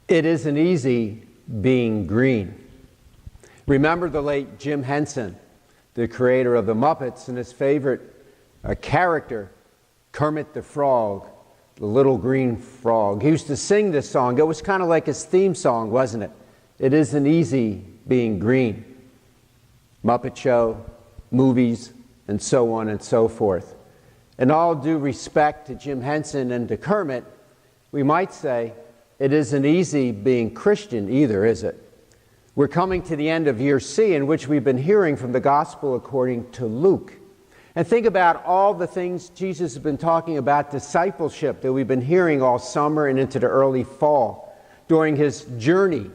It isn't easy being green. Remember the late Jim Henson, the creator of the Muppets, and his favorite character, Kermit the Frog, the little green frog. He used to sing this song. It was kind of like his theme song, wasn't it? It isn't easy being green. Muppet Show, movies, and so on and so forth. In all due respect to Jim Henson and to Kermit, we might say it isn't easy being Christian either, is it? We're coming to the end of year C, in which we've been hearing from the gospel according to Luke. And think about all the things Jesus has been talking about discipleship that we've been hearing all summer and into the early fall during his journey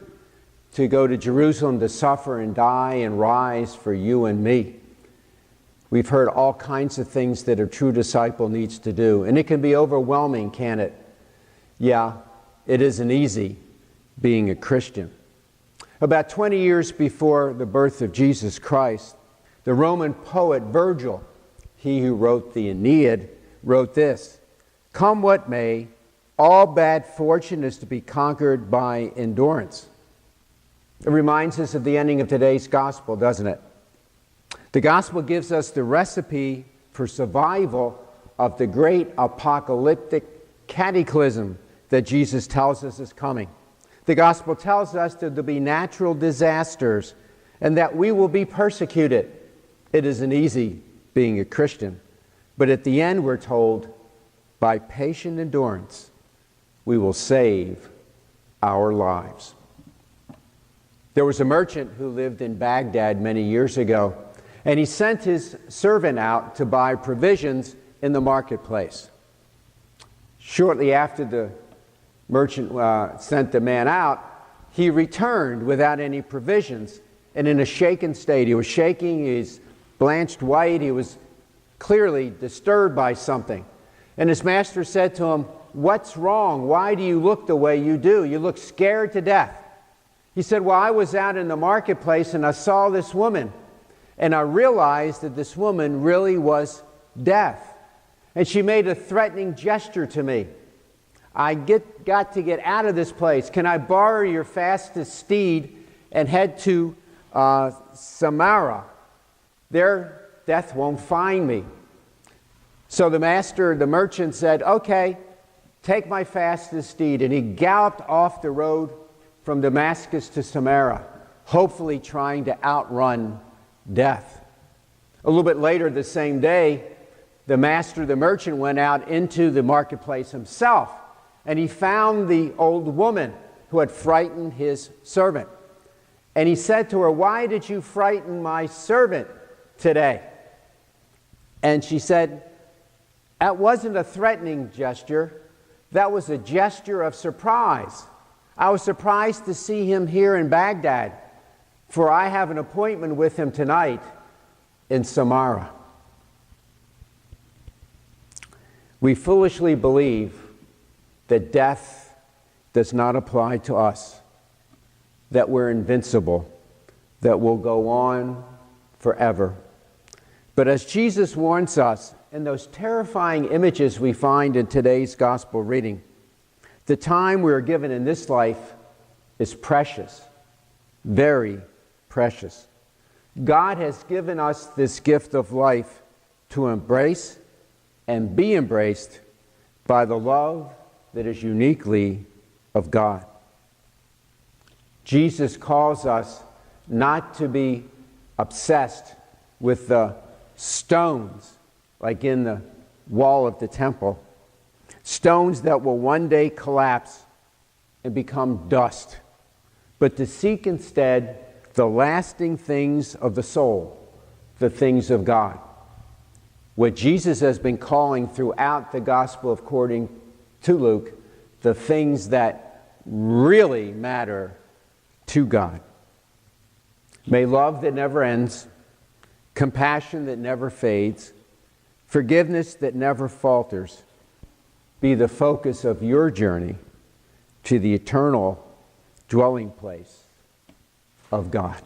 to go to Jerusalem to suffer and die and rise for you and me. We've heard all kinds of things that a true disciple needs to do, and it can be overwhelming, can't it? Yeah, it isn't easy being a Christian. About 20 years before the birth of Jesus Christ, the Roman poet Virgil, he who wrote the Aeneid, wrote this: "Come what may, all bad fortune is to be conquered by endurance." It reminds us of the ending of today's gospel, doesn't it? The gospel gives us the recipe for survival of the great apocalyptic cataclysm that Jesus tells us is coming. The gospel tells us that there'll be natural disasters and that we will be persecuted. It isn't easy being a Christian, but at the end we're told, by patient endurance, we will save our lives. There was a merchant who lived in Baghdad many years ago, and he sent his servant out to buy provisions in the marketplace. Shortly after the merchant sent the man out, he returned without any provisions and in a shaken state. He was shaking, he's blanched white, he was clearly disturbed by something. And his master said to him, "What's wrong? Why do you look the way you do? You look scared to death." He said, "Well, I was out in the marketplace and I saw this woman, and I realized that this woman really was deaf. And she made a threatening gesture to me. I got to get out of this place. Can I borrow your fastest steed and head to Samaria? There, death won't find me." So the merchant said, "Okay, take my fastest steed." And he galloped off the road from Damascus to Samaria, hopefully trying to outrun death. A little bit later the same day, the merchant went out into the marketplace himself, and he found the old woman who had frightened his servant. And he said to her, "Why did you frighten my servant today?" And she said, "That wasn't a threatening gesture. That was a gesture of surprise. I was surprised to see him here in Baghdad, for I have an appointment with him tonight in Samaria." We foolishly believe that death does not apply to us, that we're invincible, that we'll go on forever. But as Jesus warns us in those terrifying images we find in today's gospel reading, the time we are given in this life is precious, very precious. God has given us this gift of life to embrace and be embraced by the love that is uniquely of God. Jesus calls us not to be obsessed with the stones like in the wall of the temple, stones that will one day collapse and become dust, but to seek instead the lasting things of the soul, the things of God. What Jesus has been calling throughout the gospel according to Luke, the things that really matter to God. May love that never ends, compassion that never fades, forgiveness that never falters be the focus of your journey to the eternal dwelling place of God.